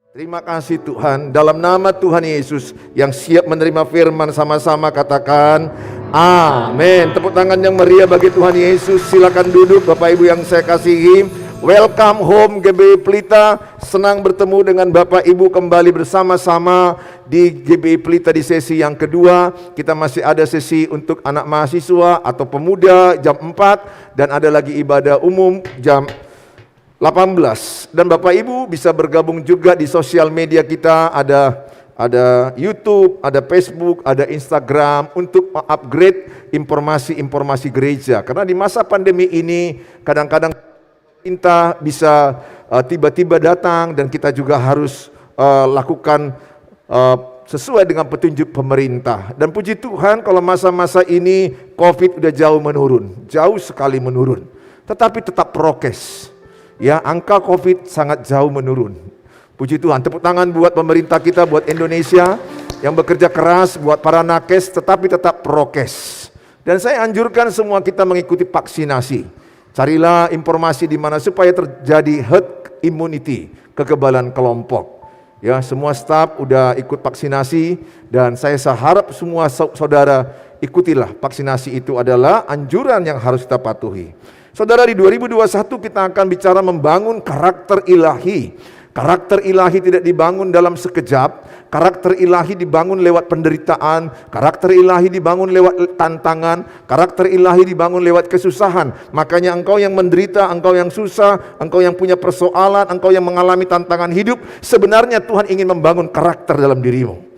Terima kasih Tuhan, dalam nama Tuhan Yesus yang siap menerima firman, sama-sama katakan amin. Tepuk tangan yang meriah bagi Tuhan Yesus. Silakan duduk Bapak Ibu yang saya kasihi. Welcome home GBI Pelita. Senang bertemu dengan Bapak Ibu kembali bersama-sama di GBI Pelita di sesi yang kedua. Kita masih ada sesi untuk anak mahasiswa atau pemuda jam 4, dan ada lagi ibadah umum jam 18. Dan Bapak Ibu bisa bergabung juga di sosial media kita, ada YouTube, ada Facebook, ada Instagram untuk upgrade informasi-informasi gereja. Karena di masa pandemi ini kadang-kadang kita bisa tiba-tiba datang, dan kita juga harus lakukan sesuai dengan petunjuk pemerintah. Dan puji Tuhan kalau masa-masa ini COVID udah jauh menurun, jauh sekali menurun. Tetapi tetap prokes. Ya, angka COVID sangat jauh menurun. Puji Tuhan, tepuk tangan buat pemerintah kita, buat Indonesia yang bekerja keras, buat para nakes, tetapi tetap prokes. Dan saya anjurkan semua kita mengikuti vaksinasi. Carilah informasi di mana supaya terjadi herd immunity, kekebalan kelompok. Ya, semua staf udah ikut vaksinasi, dan saya harap semua saudara ikutilah vaksinasi. Itu adalah anjuran yang harus kita patuhi. Saudara, di 2021 kita akan bicara membangun karakter ilahi. Karakter ilahi tidak dibangun dalam sekejap. Karakter ilahi dibangun lewat penderitaan. Karakter ilahi dibangun lewat tantangan. Karakter ilahi dibangun lewat kesusahan. Makanya engkau yang menderita, engkau yang susah, engkau yang punya persoalan, engkau yang mengalami tantangan hidup, sebenarnya Tuhan ingin membangun karakter dalam dirimu.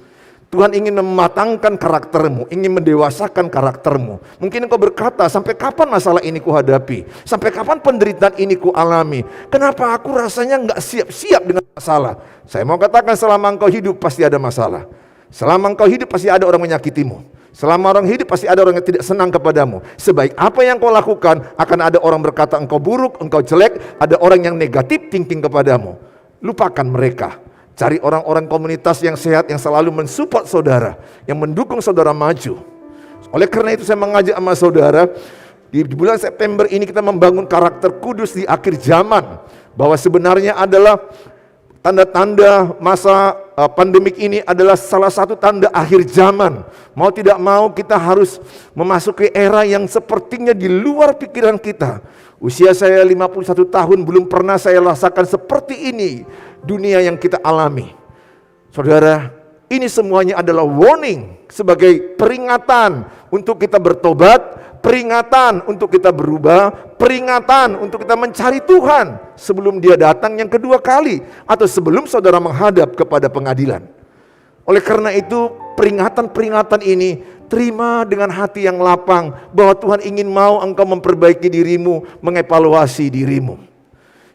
Tuhan ingin mematangkan karaktermu, ingin mendewasakan karaktermu. Mungkin engkau berkata, sampai kapan masalah ini kuhadapi? Sampai kapan penderitaan ini kualami? Kenapa aku rasanya enggak siap-siap dengan masalah? Saya mau katakan, selama engkau hidup pasti ada masalah. Selama engkau hidup pasti ada orang menyakitimu. Selama orang hidup pasti ada orang yang tidak senang kepadamu. Sebaik apa yang kau lakukan, akan ada orang berkata engkau buruk, engkau jelek. Ada orang yang negatif thinking kepadamu. Lupakan mereka. Cari orang-orang komunitas yang sehat, yang selalu mensupport saudara, yang mendukung saudara maju. Oleh karena itu saya mengajak sama saudara, di bulan September ini kita membangun karakter kudus di akhir zaman. Bahwa sebenarnya adalah tanda-tanda masa pandemik ini adalah salah satu tanda akhir zaman. Mau tidak mau kita harus memasuki era yang sepertinya di luar pikiran kita. Usia saya 51 tahun, belum pernah saya rasakan seperti ini dunia yang kita alami. Saudara, ini semuanya adalah warning, sebagai peringatan untuk kita bertobat, peringatan untuk kita berubah, peringatan untuk kita mencari Tuhan sebelum Dia datang yang kedua kali, atau sebelum saudara menghadap kepada pengadilan. Oleh karena itu, peringatan-peringatan ini terima dengan hati yang lapang, bahwa Tuhan ingin mau engkau memperbaiki dirimu, mengevaluasi dirimu.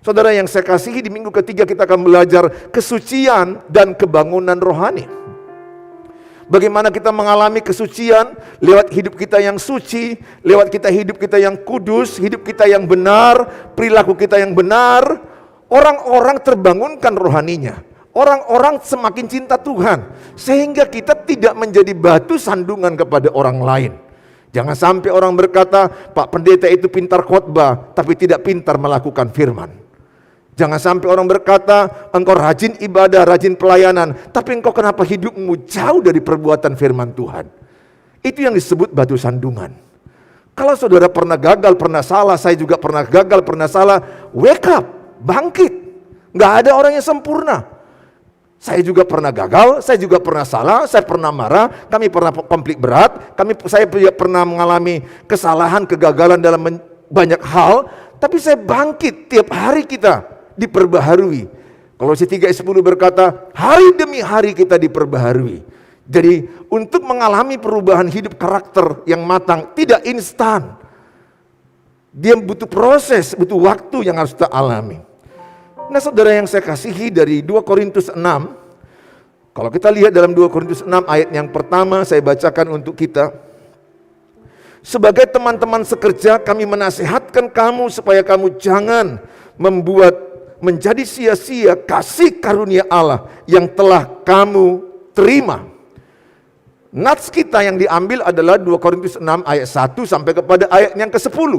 Saudara yang saya kasihi, di minggu ketiga kita akan belajar kesucian dan kebangunan rohani. Bagaimana kita mengalami kesucian lewat hidup kita yang suci, lewat hidup kita yang kudus, hidup kita yang benar, perilaku kita yang benar. Orang-orang terbangunkan rohaninya. Orang-orang semakin cinta Tuhan, sehingga kita tidak menjadi batu sandungan kepada orang lain. Jangan sampai orang berkata, Pak Pendeta itu pintar khotbah, tapi tidak pintar melakukan firman. Jangan sampai orang berkata, engkau rajin ibadah, rajin pelayanan, tapi engkau kenapa hidupmu jauh dari perbuatan firman Tuhan? Itu yang disebut batu sandungan. Kalau saudara pernah gagal, pernah salah, saya juga pernah gagal, pernah salah, wake up, bangkit. Gak ada orang yang sempurna. Saya juga pernah gagal, saya juga pernah salah, saya pernah marah, kami pernah konflik berat, saya juga pernah mengalami kesalahan, kegagalan dalam banyak hal, tapi saya bangkit. Tiap hari kita diperbaharui. Kolose 3:10 berkata, hari demi hari kita diperbaharui. Jadi untuk mengalami perubahan hidup karakter yang matang tidak instan. Dia butuh proses, butuh waktu yang harus kita alami. Nah saudara yang saya kasihi, dari 2 Korintus 6, kalau kita lihat dalam 2 Korintus 6 ayat yang pertama saya bacakan untuk kita. Sebagai teman-teman sekerja, kami menasihatkan kamu supaya kamu jangan menjadi sia-sia kasih karunia Allah yang telah kamu terima. Nats kita yang diambil adalah 2 Korintus 6 ayat 1 sampai kepada ayat yang ke-10.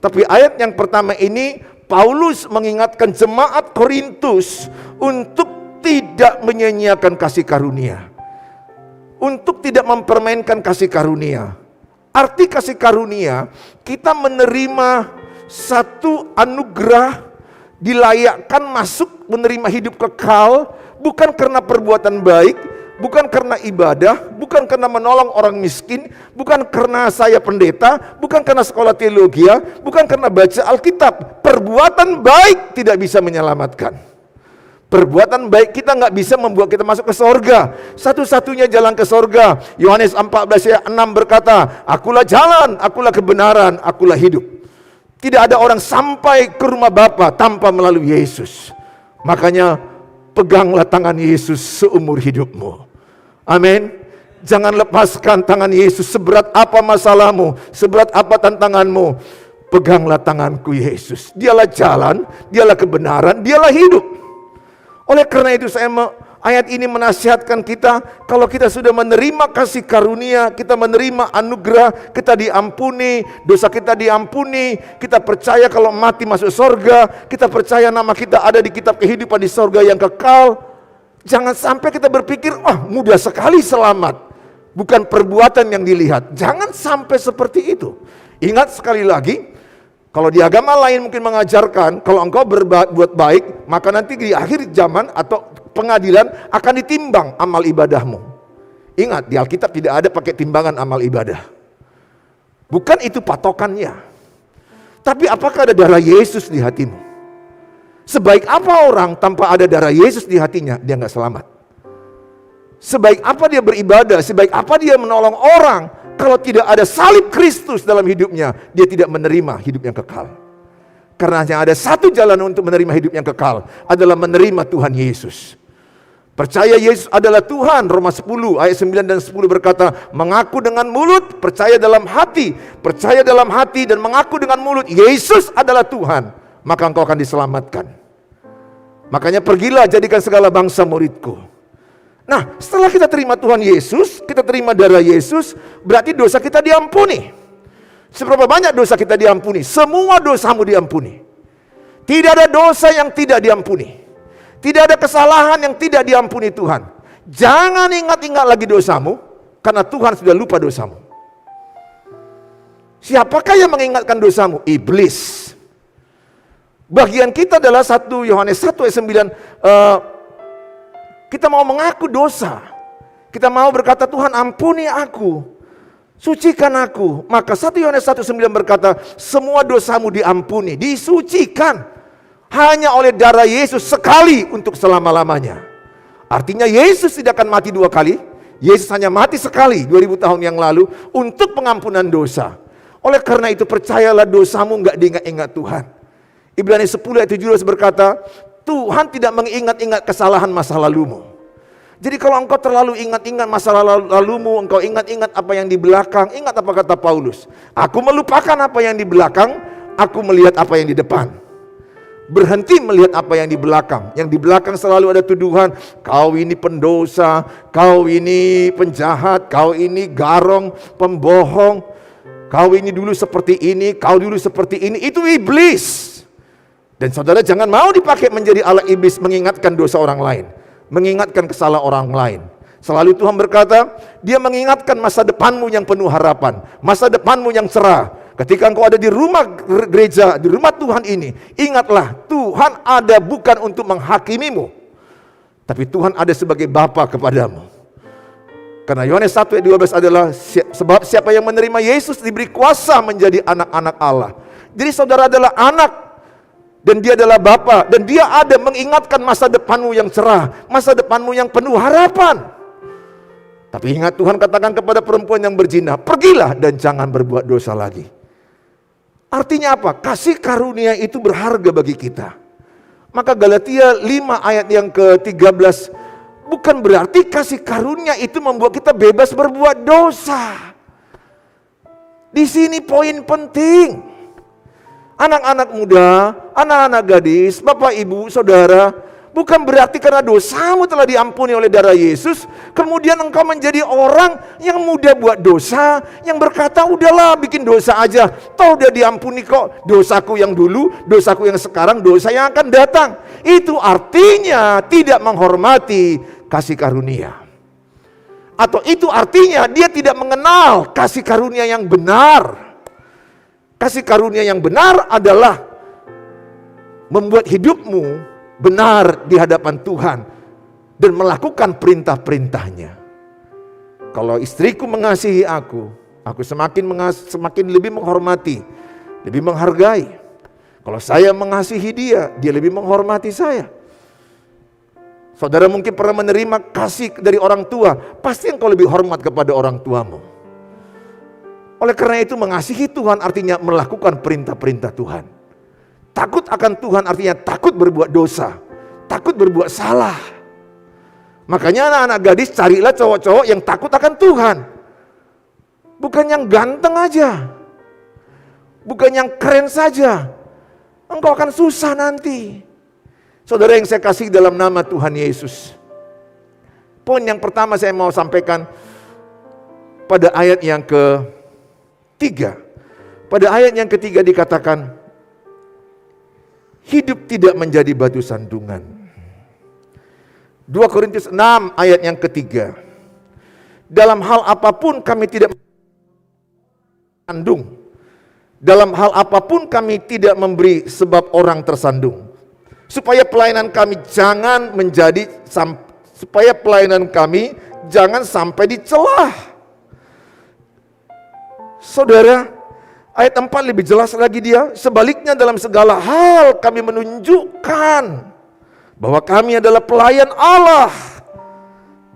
Tapi ayat yang pertama ini Paulus mengingatkan jemaat Korintus untuk tidak menyia-nyiakan kasih karunia, untuk tidak mempermainkan kasih karunia. Arti kasih karunia, kita menerima satu anugerah, dilayakkan masuk menerima hidup kekal, bukan karena perbuatan baik, bukan karena ibadah, bukan karena menolong orang miskin, bukan karena saya pendeta, bukan karena sekolah teologi, bukan karena baca Alkitab. Perbuatan baik tidak bisa menyelamatkan. Perbuatan baik kita nggak bisa membuat kita masuk ke sorga. Satu-satunya jalan ke sorga, Yohanes 14 ayat 6 berkata, akulah jalan, akulah kebenaran, akulah hidup. Tidak ada orang sampai ke rumah Bapa tanpa melalui Yesus. Makanya peganglah tangan Yesus seumur hidupmu. Amin. Jangan lepaskan tangan Yesus, seberat apa masalahmu, seberat apa tantanganmu. Peganglah tanganku Yesus. Dialah jalan, dialah kebenaran, dialah hidup. Oleh karena itu ayat ini menasihatkan kita, kalau kita sudah menerima kasih karunia, kita menerima anugerah, kita diampuni, dosa kita diampuni, kita percaya kalau mati masuk sorga, kita percaya nama kita ada di kitab kehidupan di sorga yang kekal. Jangan sampai kita berpikir, mudah sekali selamat, bukan perbuatan yang dilihat. Jangan sampai seperti itu. Ingat sekali lagi, kalau di agama lain mungkin mengajarkan, kalau engkau berbuat baik, maka nanti di akhir zaman atau pengadilan akan ditimbang amal ibadahmu. Ingat, di Alkitab tidak ada pakai timbangan amal ibadah. Bukan itu patokannya. Tapi apakah ada darah Yesus di hatimu? Sebaik apa orang tanpa ada darah Yesus di hatinya, dia nggak selamat. Sebaik apa dia beribadah, sebaik apa dia menolong orang, kalau tidak ada salib Kristus dalam hidupnya, dia tidak menerima hidup yang kekal. Karena hanya ada satu jalan untuk menerima hidup yang kekal, adalah menerima Tuhan Yesus. Percaya Yesus adalah Tuhan, Roma 10 ayat 9 dan 10 berkata, mengaku dengan mulut, percaya dalam hati dan mengaku dengan mulut, Yesus adalah Tuhan, maka engkau akan diselamatkan. Makanya pergilah, jadikan segala bangsa muridku. Nah, setelah kita terima Tuhan Yesus, kita terima darah Yesus, berarti dosa kita diampuni. Seberapa banyak dosa kita diampuni? Semua dosamu diampuni. Tidak ada dosa yang tidak diampuni. Tidak ada kesalahan yang tidak diampuni Tuhan. Jangan ingat-ingat lagi dosamu, karena Tuhan sudah lupa dosamu. Siapakah yang mengingatkan dosamu? Iblis. Bagian kita adalah 1 Yohanes 1 ayat 9, kita mau mengaku dosa. Kita mau berkata, Tuhan ampuni aku, sucikan aku. Maka 1 Yohanes 1:9 berkata, semua dosamu diampuni, disucikan hanya oleh darah Yesus sekali untuk selama-lamanya. Artinya Yesus tidak akan mati dua kali. Yesus hanya mati sekali 2000 tahun yang lalu untuk pengampunan dosa. Oleh karena itu percayalah, dosamu enggak diingat-ingat Tuhan. Ibrani 10 ayat 17 berkata, Tuhan tidak mengingat-ingat kesalahan masa lalumu. Jadi kalau engkau terlalu ingat-ingat masa lalumu, engkau ingat-ingat apa yang di belakang, ingat apa kata Paulus, aku melupakan apa yang di belakang, aku melihat apa yang di depan. Berhenti melihat apa yang di belakang. Yang di belakang selalu ada tuduhan, kau ini pendosa, kau ini penjahat, kau ini garong, pembohong, kau ini dulu seperti ini, kau dulu seperti ini. Itu iblis. Dan saudara jangan mau dipakai menjadi alat iblis mengingatkan dosa orang lain, mengingatkan kesalahan orang lain. Selalu Tuhan berkata, dia mengingatkan masa depanmu yang penuh harapan, masa depanmu yang cerah. Ketika engkau ada di rumah gereja, di rumah Tuhan ini, ingatlah Tuhan ada bukan untuk menghakimimu, tapi Tuhan ada sebagai Bapa kepadamu. Karena Yohanes 1 ayat 12 adalah, sebab siapa yang menerima Yesus diberi kuasa menjadi anak-anak Allah. Jadi saudara adalah anak, dan dia adalah Bapa, dan dia ada mengingatkan masa depanmu yang cerah, masa depanmu yang penuh harapan. Tapi ingat, Tuhan katakan kepada perempuan yang berzina, pergilah dan jangan berbuat dosa lagi. Artinya apa? Kasih karunia itu berharga bagi kita. Maka Galatia 5 ayat yang ke-13, bukan berarti kasih karunia itu membuat kita bebas berbuat dosa. Di sini poin penting. Anak-anak muda, anak-anak gadis, bapak ibu, saudara, bukan berarti karena dosamu telah diampuni oleh darah Yesus, Kemudian engkau menjadi orang yang mudah buat dosa, yang berkata udahlah bikin dosa aja, toh udah diampuni kok, dosaku yang dulu, dosaku yang sekarang, dosa yang akan datang. Itu artinya tidak menghormati kasih karunia. Atau itu artinya dia tidak mengenal kasih karunia yang benar. Kasih karunia yang benar adalah membuat hidupmu benar di hadapan Tuhan dan melakukan perintah-perintahnya. Kalau istriku mengasihi aku semakin lebih menghormati, lebih menghargai. Kalau saya mengasihi dia, dia lebih menghormati saya. Saudara mungkin pernah menerima kasih dari orang tua, pasti engkau lebih hormat kepada orang tuamu. Oleh karena itu mengasihi Tuhan artinya melakukan perintah-perintah Tuhan. Takut akan Tuhan artinya takut berbuat dosa, takut berbuat salah. Makanya anak-anak gadis carilah cowok-cowok yang takut akan Tuhan. Bukan yang ganteng aja. Bukan yang keren saja. Engkau akan susah nanti. Saudara yang saya kasih dalam nama Tuhan Yesus. Poin yang pertama saya mau sampaikan pada ayat yang ketiga. Pada ayat yang ketiga dikatakan, hidup tidak menjadi batu sandungan. 2 Korintus 6 ayat yang ketiga. Dalam hal apapun kami tidak sandung. Dalam hal apapun kami tidak memberi sebab orang tersandung. Supaya pelayanan kami jangan sampai dicelah. Saudara, ayat 4 lebih jelas lagi dia. Sebaliknya dalam segala hal kami menunjukkan bahwa kami adalah pelayan Allah,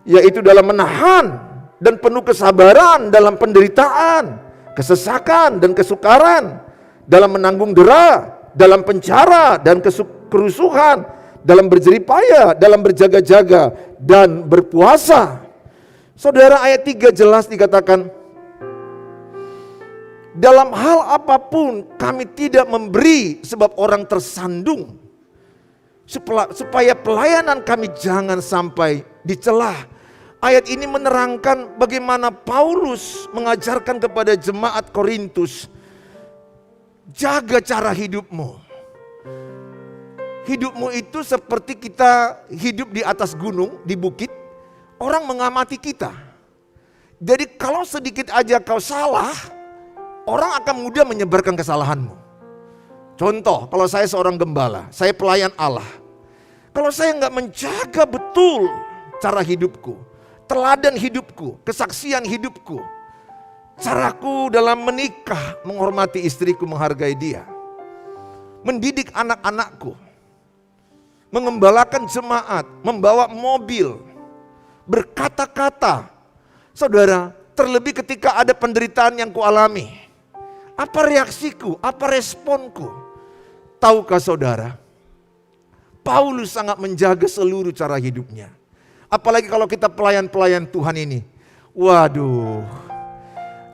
yaitu dalam menahan dan penuh kesabaran dalam penderitaan, kesesakan dan kesukaran, dalam menanggung dera, dalam penjara dan kerusuhan, dalam berjeripaya, dalam berjaga-jaga dan berpuasa. Saudara, ayat 3 jelas dikatakan, dalam hal apapun kami tidak memberi sebab orang tersandung, supaya pelayanan kami jangan sampai dicelah. Ayat ini menerangkan bagaimana Paulus mengajarkan kepada jemaat Korintus, jaga cara hidupmu. Hidupmu itu seperti kita hidup di atas gunung, di bukit, orang mengamati kita. Jadi kalau sedikit aja kau salah, orang akan mudah menyebarkan kesalahanmu. Contoh, kalau saya seorang gembala, saya pelayan Allah. Kalau saya nggak menjaga betul cara hidupku, teladan hidupku, kesaksian hidupku, caraku dalam menikah, menghormati istriku, menghargai dia, mendidik anak-anakku, mengembalakan jemaat, membawa mobil, berkata-kata. Saudara, terlebih ketika ada penderitaan yang kualami, apa reaksiku, apa responku? Tahukah saudara, Paulus sangat menjaga seluruh cara hidupnya. Apalagi kalau kita pelayan-pelayan Tuhan ini. Waduh,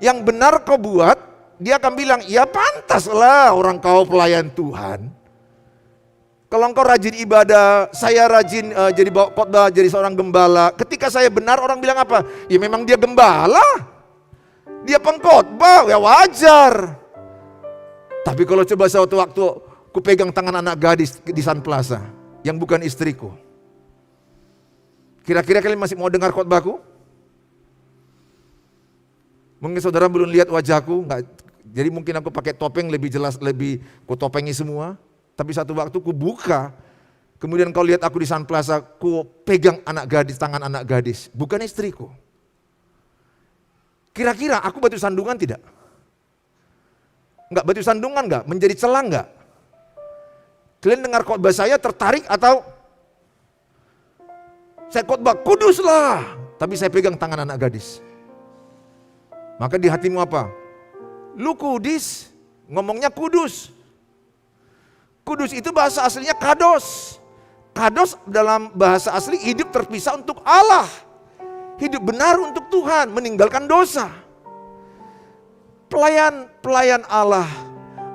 yang benar kau buat, dia akan bilang, ya pantaslah orang kau pelayan Tuhan. Kalau engkau rajin ibadah, saya rajin jadi bawa khotbah, jadi seorang gembala. Ketika saya benar, orang bilang apa? Ya memang dia gembala, dia pengkhotbah, ya wajar. Tapi kalau coba suatu waktu ku pegang tangan anak gadis di Sun Plaza yang bukan istriku, kira-kira kalian masih mau dengar khotbahku? Mungkin saudara belum lihat wajahku, enggak, jadi mungkin aku pakai topeng lebih jelas, lebih ku topengi semua. Tapi satu waktu ku buka, kemudian kau lihat aku di Sun Plaza, ku pegang anak gadis, tangan anak gadis, bukan istriku. Kira-kira aku batu sandungan tidak? Enggak batu sandungan enggak? Menjadi celah enggak? Kalian dengar khotbah saya tertarik atau saya khotbah kuduslah, tapi saya pegang tangan anak gadis. Maka di hatimu apa? Lu kudus, ngomongnya kudus. Kudus itu bahasa aslinya kados. Kados dalam bahasa asli hidup terpisah untuk Allah. Hidup benar untuk Tuhan, meninggalkan dosa. Pelayan Allah,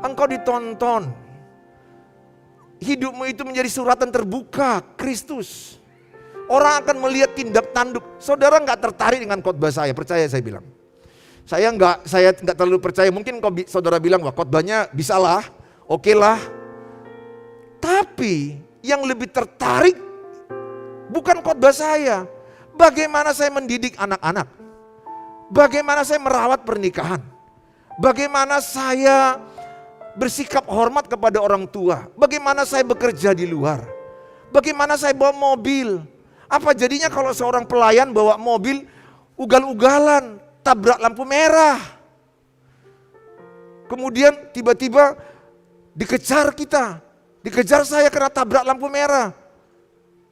engkau ditonton. Hidupmu itu menjadi suratan terbuka Kristus. Orang akan melihat tindak tanduk. Saudara nggak tertarik dengan khotbah saya, percaya saya bilang. Saya nggak terlalu percaya. Mungkin saudara bilang, wah khotbahnya bisalah, oke lah. Tapi yang lebih tertarik bukan khotbah saya. Bagaimana saya mendidik anak-anak. Bagaimana saya merawat pernikahan. Bagaimana saya bersikap hormat kepada orang tua. Bagaimana saya bekerja di luar. Bagaimana saya bawa mobil. Apa jadinya kalau seorang pelayan bawa mobil ugal-ugalan, tabrak lampu merah. Kemudian tiba-tiba dikejar kita. Dikejar saya karena tabrak lampu merah.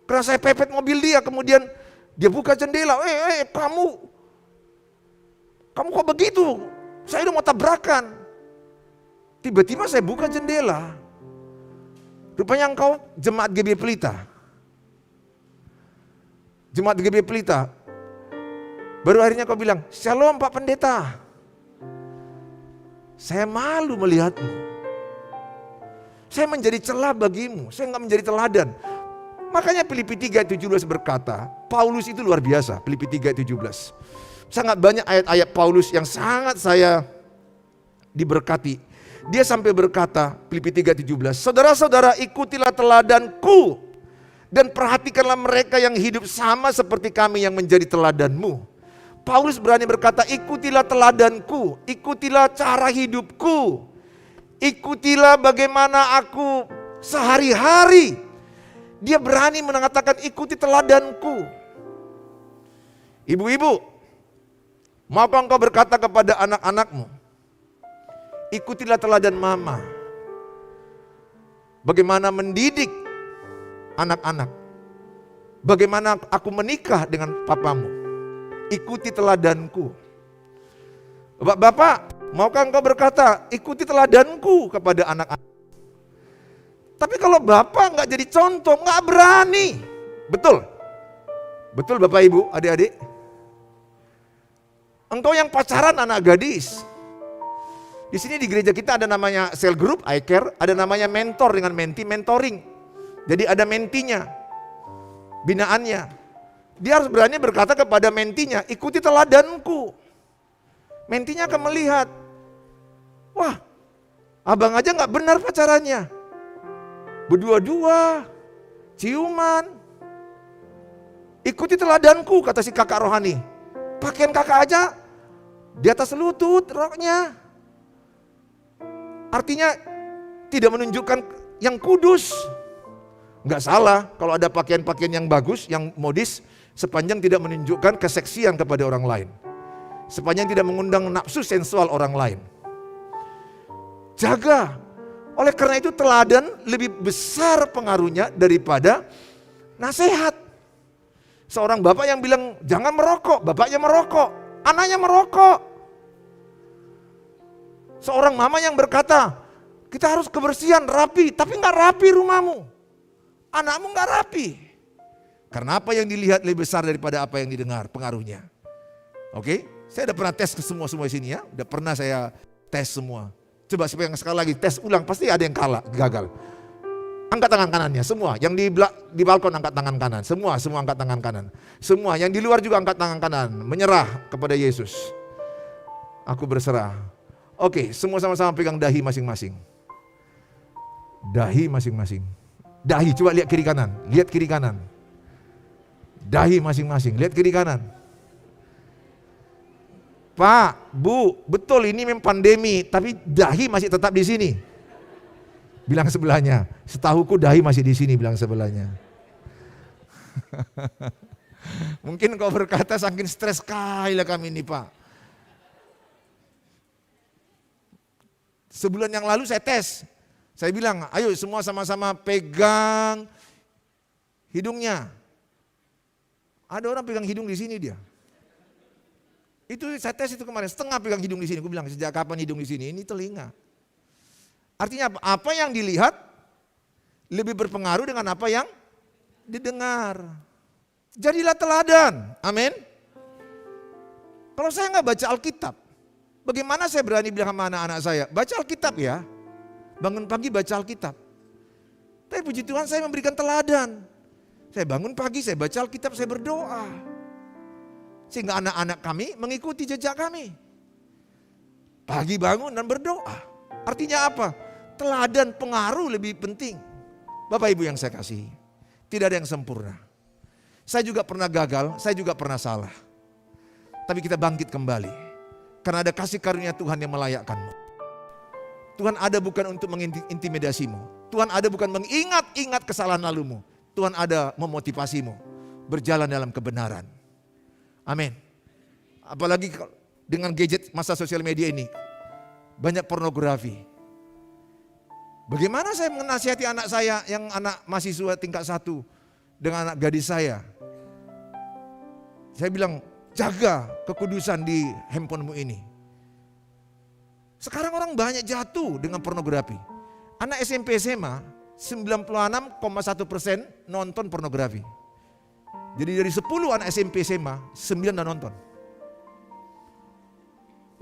Karena saya pepet mobil dia, kemudian dia buka jendela. Kamu kok begitu? Saya udah mau tabrakan. Tiba-tiba saya buka jendela. Rupanya engkau jemaat GB Pelita. Jemaat GB Pelita. Baru akhirnya kau bilang, "Shalom Pak Pendeta." Saya malu melihatmu. Saya menjadi celah bagimu. Saya enggak menjadi teladan. Makanya Filipi 3:17 berkata, Paulus itu luar biasa. Filipi 3:17. Sangat banyak ayat-ayat Paulus yang sangat saya diberkati. Dia sampai berkata, Filipi 3:17, "Saudara-saudara, ikutilah teladanku dan perhatikanlah mereka yang hidup sama seperti kami yang menjadi teladanmu." Paulus berani berkata, ikutilah teladanku, ikutilah cara hidupku, ikutilah bagaimana aku sehari-hari. Dia berani mengatakan ikuti teladanku. Ibu-ibu, maukah engkau berkata kepada anak-anakmu, ikutilah teladan mama. Bagaimana mendidik anak-anak. Bagaimana aku menikah dengan papamu. Ikuti teladanku. Bapak, maukah engkau berkata, ikuti teladanku kepada anak-anak. Tapi kalau bapak nggak jadi contoh, nggak berani. Betul? Betul Bapak Ibu, adik-adik? Engkau yang pacaran anak gadis. Di sini di gereja kita ada namanya cell group, I care, ada namanya mentor dengan mentee, mentoring. Jadi ada mentinya, binaannya. Dia harus berani berkata kepada mentinya, ikuti teladanku. Mentinya akan melihat, wah, abang aja nggak benar pacarannya. Berdua-dua, ciuman. Ikuti teladanku, kata si kakak rohani. Pakaian kakak aja di atas lutut roknya. Artinya tidak menunjukkan yang kudus. Enggak salah kalau ada pakaian-pakaian yang bagus, yang modis, sepanjang tidak menunjukkan keseksian kepada orang lain. Sepanjang tidak mengundang nafsu sensual orang lain. Jaga. Oleh karena itu teladan lebih besar pengaruhnya daripada nasihat. Seorang bapak yang bilang jangan merokok, bapaknya merokok, anaknya merokok. Seorang mama yang berkata, kita harus kebersihan, rapi, tapi nggak rapi rumahmu. Anakmu nggak rapi. Karena apa yang dilihat lebih besar daripada apa yang didengar pengaruhnya. Oke, saya udah pernah tes ke semua di sini ya, udah pernah saya tes semua. Coba yang sekali lagi tes ulang, pasti ada yang gagal. Angkat tangan kanannya, semua. Yang di balkon angkat tangan kanan, semua angkat tangan kanan. Semua, yang di luar juga angkat tangan kanan, menyerah kepada Yesus. Aku berserah. Oke, semua sama-sama pegang dahi masing-masing. Dahi masing-masing. Dahi, coba lihat kiri kanan, lihat kiri kanan. Dahi masing-masing, lihat kiri kanan. Pak, Bu, betul ini memang pandemi, tapi dahi masih tetap di sini. Bilang sebelahnya, setahuku dahi masih di sini, bilang sebelahnya. Mungkin kau berkata saking stres sekali lah kami ini Pak. Sebulan yang lalu saya tes. Saya bilang, ayo semua sama-sama pegang hidungnya. Ada orang pegang hidung di sini dia. Itu saya tes itu kemarin, setengah pegang hidung di sini. Gue bilang, sejak kapan hidung di sini? Ini telinga. Artinya apa yang dilihat lebih berpengaruh dengan apa yang didengar. Jadilah teladan. Amin. Kalau saya nggak baca Alkitab, bagaimana saya berani bilang sama anak-anak saya, baca Alkitab ya. Bangun pagi baca Alkitab. Tapi puji Tuhan saya memberikan teladan. Saya bangun pagi, saya baca Alkitab, saya berdoa. Sehingga anak-anak kami mengikuti jejak kami. Pagi bangun dan berdoa. Artinya apa? Teladan pengaruh lebih penting. Bapak Ibu yang saya kasihi, tidak ada yang sempurna. Saya juga pernah gagal, saya juga pernah salah. Tapi kita bangkit kembali. Karena ada kasih karunia Tuhan yang melayakkanmu. Tuhan ada bukan untuk mengintimidasimu. Tuhan ada bukan mengingat-ingat kesalahan lalumu. Tuhan ada memotivasimu berjalan dalam kebenaran. Amin. Apalagi dengan gadget masa sosial media ini. Banyak pornografi. Bagaimana saya menasihati anak saya yang anak mahasiswa tingkat 1 dengan anak gadis saya. Saya bilang, jaga kekudusan di handphonemu ini. Sekarang orang banyak jatuh dengan pornografi. Anak SMP SMA 96,1% nonton pornografi. Jadi dari 10 anak SMP SMA 9 dah nonton.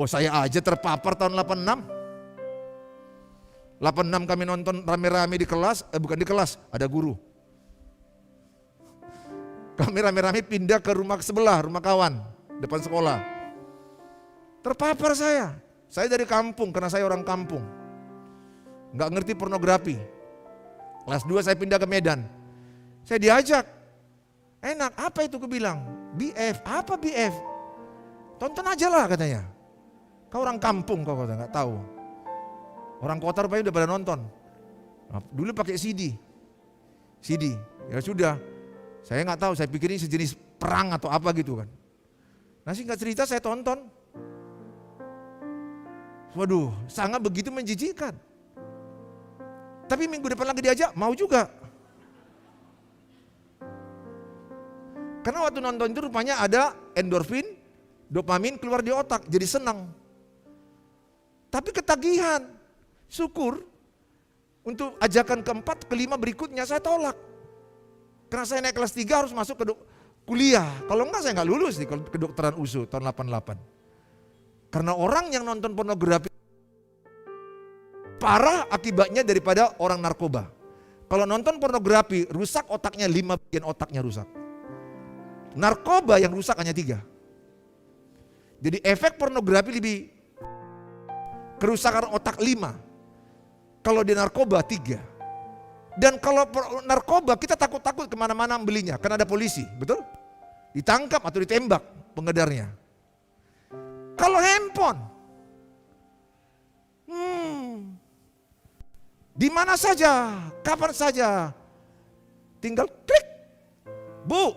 Oh, saya aja terpapar tahun 86. 86 kami nonton rame-rame di kelas, bukan di kelas, ada guru. Kami rame-rame pindah ke rumah sebelah, rumah kawan, depan sekolah. Terpapar saya. Saya dari kampung karena saya orang kampung. Nggak ngerti pornografi. Kelas 2 saya pindah ke Medan. Saya diajak. Enak, apa itu? Aku bilang, BF. Apa BF? Tonton aja lah katanya. Kau orang kampung kau kata, nggak tahu. Orang kota rupanya udah pada nonton. Nah, dulu pakai CD. Ya sudah. Saya nggak tahu, saya pikir ini sejenis perang atau apa gitu kan. Nah singkat cerita saya tonton. Waduh, sangat begitu menjijikkan. Tapi minggu depan lagi diajak, mau juga. Karena waktu nonton itu rupanya ada endorfin, dopamin keluar di otak, jadi senang. Tapi ketagihan, syukur untuk ajakan keempat, kelima berikutnya saya tolak. Karena saya naik kelas 3 harus masuk ke kuliah. Kalau enggak saya enggak lulus nih kedokteran USU tahun 88. Karena orang yang nonton pornografi parah akibatnya daripada orang narkoba. Kalau nonton pornografi rusak otaknya 5 bagian otaknya rusak. Narkoba yang rusak hanya 3. Jadi efek pornografi lebih kerusakan otak 5. Kalau di narkoba 3. Dan kalau narkoba kita takut-takut kemana-mana belinya karena ada polisi, betul? Ditangkap atau ditembak pengedarnya. Kalau handphone, di mana saja, kapan saja, tinggal klik. Bu,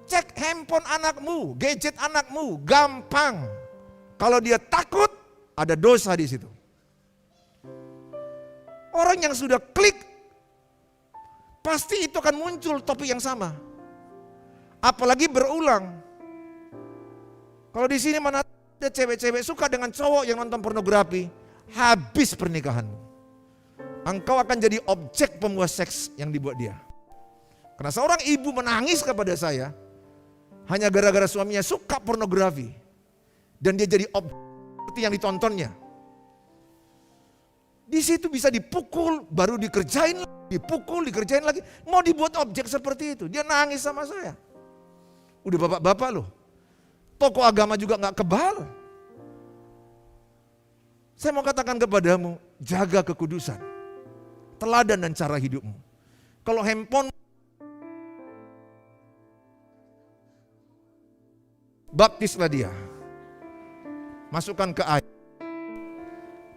cek handphone anakmu, gadget anakmu, gampang. Kalau dia takut, ada dosa di situ. Orang yang sudah klik, pasti itu akan muncul topik yang sama. Apalagi berulang. Kalau di sini mana ada cewek-cewek suka dengan cowok yang nonton pornografi, habis pernikahanmu. Engkau akan jadi objek pemuas seks yang dibuat dia. Karena seorang ibu menangis kepada saya, hanya gara-gara suaminya suka pornografi. Dan dia jadi objek seperti yang ditontonnya. Di situ bisa dipukul, baru dikerjain lagi, dipukul, dikerjain lagi. Mau dibuat objek seperti itu, dia nangis sama saya. Udah bapak-bapak loh. Tokoh agama juga gak kebal. Saya mau katakan kepadamu, jaga kekudusan. Teladan dan cara hidupmu. Kalau handphone, baptislah dia. Masukkan ke air.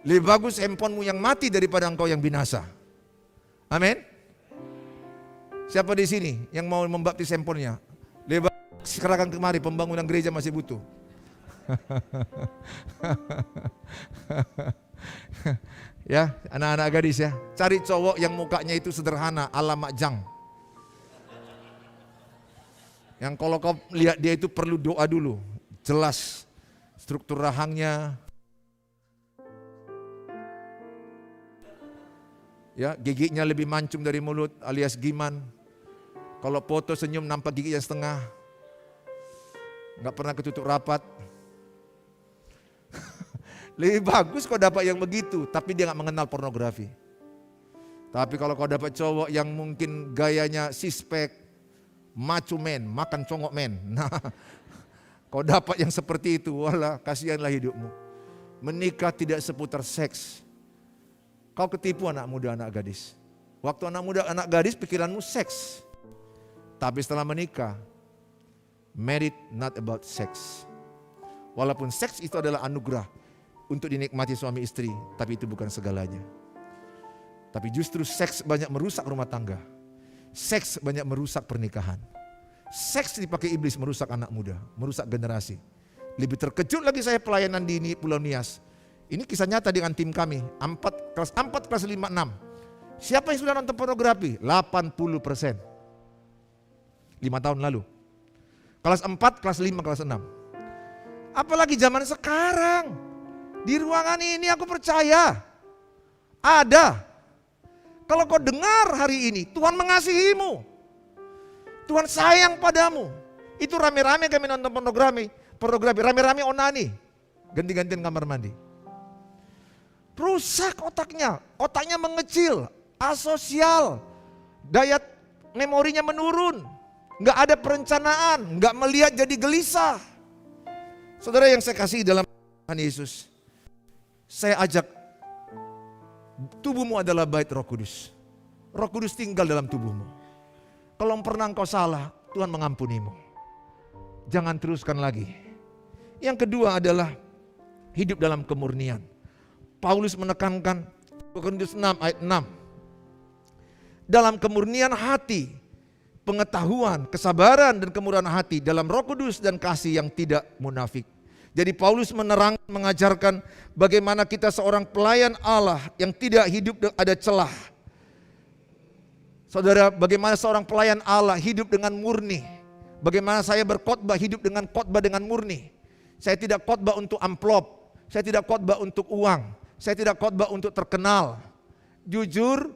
Lebih bagus handphonemu yang mati daripada engkau yang binasa. Amin. Siapa di sini yang mau membaptis handphonenya? Lebih bagus serahkan kemari, pembangunan gereja masih butuh. Ya, anak-anak gadis ya, cari cowok yang mukanya itu sederhana, ala Mak Jang. Yang kalau kau lihat dia itu perlu doa dulu, jelas struktur rahangnya. Ya, giginya lebih mancung dari mulut alias giman. Kalau foto senyum nampak giginya setengah. Nggak pernah ketutup rapat. Lebih bagus kau dapat yang begitu, tapi dia nggak mengenal pornografi. Tapi kalau kau dapat cowok yang mungkin gayanya sispek, macho man, makan congok man. Nah, kau dapat yang seperti itu, walah kasihanlah hidupmu. Menikah tidak seputar seks. Kau ketipu anak muda, anak gadis. Waktu anak muda, anak gadis pikiranmu seks. Tapi setelah menikah, married not about sex. Walaupun seks itu adalah anugerah untuk dinikmati suami istri, tapi itu bukan segalanya. Tapi justru seks banyak merusak rumah tangga. Seks banyak merusak pernikahan. Seks dipakai iblis merusak anak muda, merusak generasi. Lebih terkejut lagi saya pelayanan di Pulau Nias. Ini kisah nyata dengan tim kami, kelas 4, kelas 5, 6. Siapa yang sudah nonton pornografi? 80%. 5 tahun lalu. Kelas 4, kelas 5, kelas 6. Apalagi zaman sekarang. Di ruangan ini aku percaya ada. Kalau kau dengar hari ini, Tuhan mengasihimu. Tuhan sayang padamu. Itu rame-rame kami nonton pornografi, rame-rame onani. Ganti-gantian kamar mandi. Rusak otaknya mengecil, asosial, daya memorinya menurun, nggak ada perencanaan, nggak melihat jadi gelisah. Saudara yang saya kasih dalam Tuhan Yesus, saya ajak, tubuhmu adalah bait Roh Kudus. Roh Kudus tinggal dalam tubuhmu. Kalau pernah engkau salah, Tuhan mengampunimu. Jangan teruskan lagi. Yang kedua adalah hidup dalam kemurnian. Paulus menekankan Korintus 6 ayat 6. Dalam kemurnian hati, pengetahuan, kesabaran dan kemurahan hati dalam Roh Kudus dan kasih yang tidak munafik. Jadi Paulus menerangkan, mengajarkan bagaimana kita seorang pelayan Allah yang tidak hidup ada celah. Saudara, bagaimana seorang pelayan Allah hidup dengan murni. Bagaimana saya berkhotbah hidup dengan khotbah dengan murni. Saya tidak khotbah untuk amplop, saya tidak khotbah untuk uang. Saya tidak khotbah untuk terkenal. Jujur,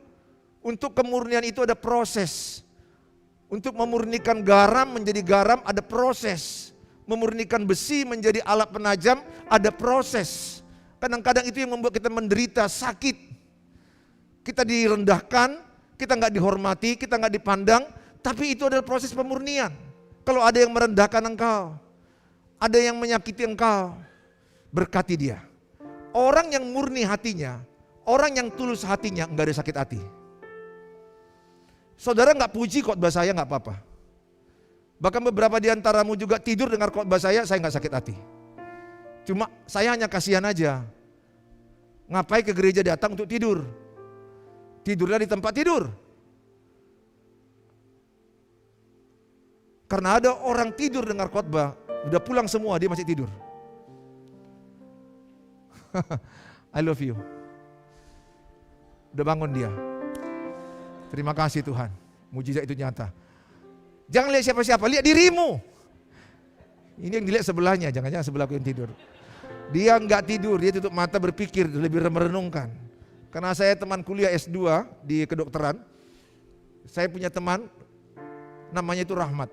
untuk kemurnian itu ada proses. Untuk memurnikan garam menjadi garam ada proses. Memurnikan besi menjadi alat penajam ada proses. Kadang-kadang itu yang membuat kita menderita, sakit. Kita direndahkan, kita nggak dihormati, kita nggak dipandang. Tapi itu adalah proses pemurnian. Kalau ada yang merendahkan engkau, ada yang menyakiti engkau, berkati dia. Orang yang murni hatinya, orang yang tulus hatinya, enggak ada sakit hati. Saudara enggak puji khotbah saya enggak apa-apa. Bahkan beberapa di antaramu juga tidur dengar khotbah saya enggak sakit hati. Cuma saya hanya kasihan aja. Ngapain ke gereja datang untuk tidur? Tidurnya di tempat tidur. Karena ada orang tidur dengar khotbah, udah pulang semua dia masih tidur. I love you. Udah bangun dia. Terima kasih Tuhan. Mujizat itu nyata. Jangan lihat siapa-siapa, lihat dirimu. Ini yang dilihat sebelahnya, jangan-jangan sebelahku yang tidur. Dia enggak tidur, dia tutup mata berpikir, lebih merenungkan. Karena saya teman kuliah S2 di kedokteran. Saya punya teman, namanya itu Rahmat.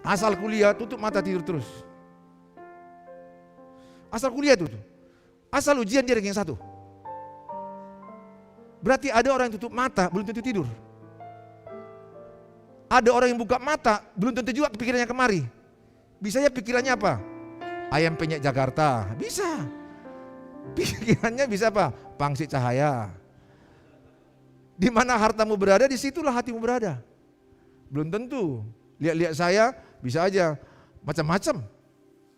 Asal kuliah tutup mata tidur terus. Asal kuliah tuh. Asal ujian dia ranking 1. Berarti ada orang yang tutup mata belum tentu tidur. Ada orang yang buka mata belum tentu juga pikirannya kemari. Bisanya pikirannya apa? Ayam penyet Jakarta, bisa. Pikirannya bisa apa? Pangsit cahaya. Di mana hartamu berada, disitulah hatimu berada. Belum tentu. Lihat-lihat saya, bisa aja macam-macam.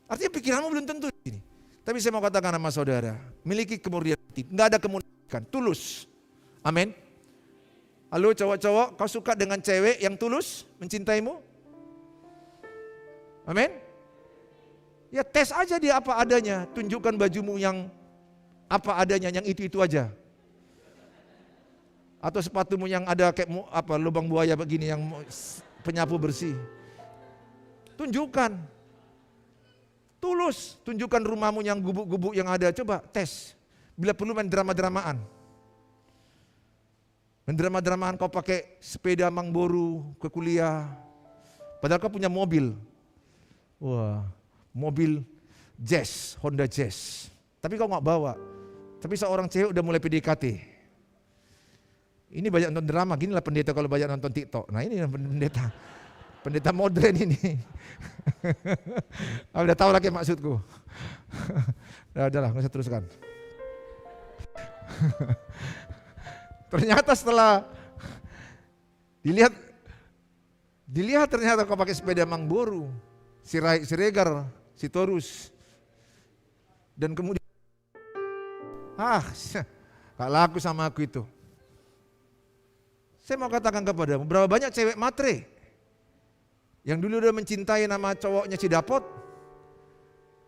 Artinya pikiranmu belum tentu di sini. Tapi saya mau katakan sama saudara, miliki kemurnian hati, enggak ada kemunafikan, tulus. Amin. Halo cowok-cowok, kau suka dengan cewek yang tulus mencintaimu? Amin. Ya tes aja dia apa adanya, tunjukkan bajumu yang apa adanya, yang itu aja. Atau sepatumu yang ada kayak lubang buaya begini yang penyapu bersih. Tunjukkan. Tulus, tunjukkan rumahmu yang gubuk-gubuk yang ada, coba tes. Bila perlu main drama-dramaan. Main drama-dramaan kau pakai sepeda Mangboru ke kuliah. Padahal kau punya mobil. Wah, mobil Jazz, Honda Jazz. Tapi kau gak bawa. Tapi seorang cewek udah mulai PDKT. Ini banyak nonton drama, ginilah pendeta kalau banyak nonton TikTok. Nah ini pendeta. Pendeta modern ini. Udah tahu lagi maksudku. Udahlah, nggak usah teruskan. Ternyata setelah dilihat ternyata kau pakai sepeda Mangboru, Siregar, Sitorus, dan kemudian gak laku sama aku itu. Saya mau katakan kepadamu, berapa banyak cewek matre yang dulu udah mencintai nama cowoknya si Dapot,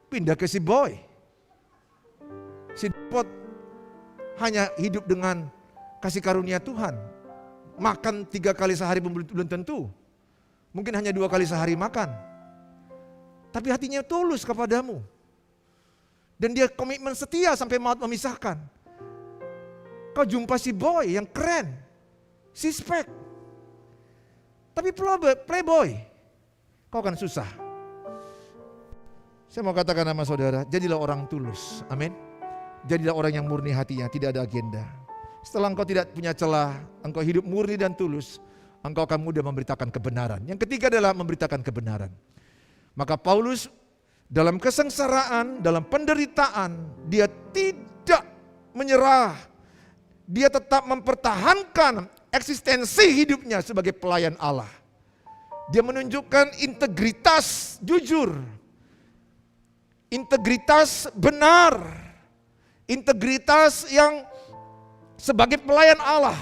pindah ke si Boy. Si Dapot hanya hidup dengan kasih karunia Tuhan. Makan 3 kali sehari belum tentu. Mungkin hanya 2 kali sehari makan. Tapi hatinya tulus kepadamu. Dan dia komitmen setia sampai maut memisahkan. Kau jumpa si Boy yang keren, si spek. Tapi playboy, kau akan susah. Saya mau katakan sama saudara, jadilah orang tulus. Amin. Jadilah orang yang murni hatinya, tidak ada agenda. Setelah engkau tidak punya celah, engkau hidup murni dan tulus, engkau akan mudah memberitakan kebenaran. Yang ketiga adalah memberitakan kebenaran. Maka Paulus dalam kesengsaraan, dalam penderitaan, dia tidak menyerah. Dia tetap mempertahankan eksistensi hidupnya sebagai pelayan Allah. Dia menunjukkan integritas jujur, integritas benar, integritas yang sebagai pelayan Allah,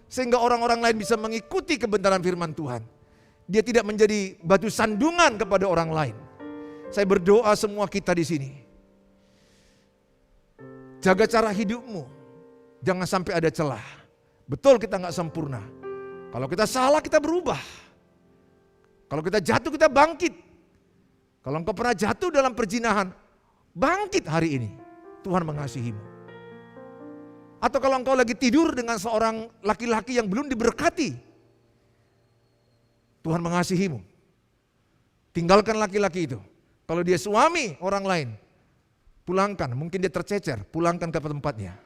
sehingga orang-orang lain bisa mengikuti kebenaran firman Tuhan. Dia tidak menjadi batu sandungan kepada orang lain. Saya berdoa semua kita di sini, jaga cara hidupmu, jangan sampai ada celah. Betul kita nggak sempurna. Kalau kita salah kita berubah. Kalau kita jatuh kita bangkit. Kalau engkau pernah jatuh dalam perzinahan, bangkit hari ini. Tuhan mengasihimu. Atau kalau engkau lagi tidur dengan seorang laki-laki yang belum diberkati, Tuhan mengasihimu. Tinggalkan laki-laki itu. Kalau dia suami orang lain, pulangkan. Mungkin dia tercecer, pulangkan ke tempatnya.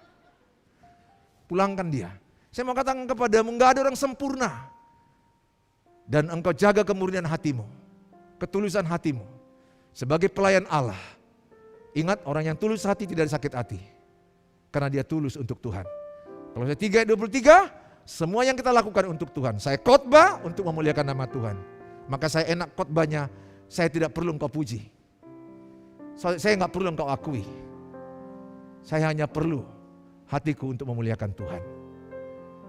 Pulangkan dia. Saya mau katakan kepadamu, enggak ada orang sempurna. Dan engkau jaga kemurnian hatimu, ketulusan hatimu. Sebagai pelayan Allah, ingat orang yang tulus hati tidak sakit hati. Karena dia tulus untuk Tuhan. Kolose 3:23, semua yang kita lakukan untuk Tuhan. Saya khotbah untuk memuliakan nama Tuhan. Maka saya enak khotbahnya, saya tidak perlu engkau puji. Saya enggak perlu engkau akui. Saya hanya perlu hatiku untuk memuliakan Tuhan.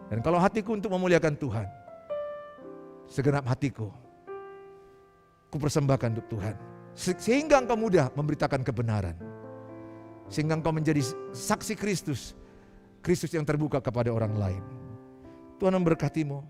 Dan kalau hatiku untuk memuliakan Tuhan, segenap hatiku kupersembahkan untuk Tuhan. Sehingga engkau mudah memberitakan kebenaran. Sehingga engkau menjadi saksi Kristus. Kristus yang terbuka kepada orang lain. Tuhan memberkatimu.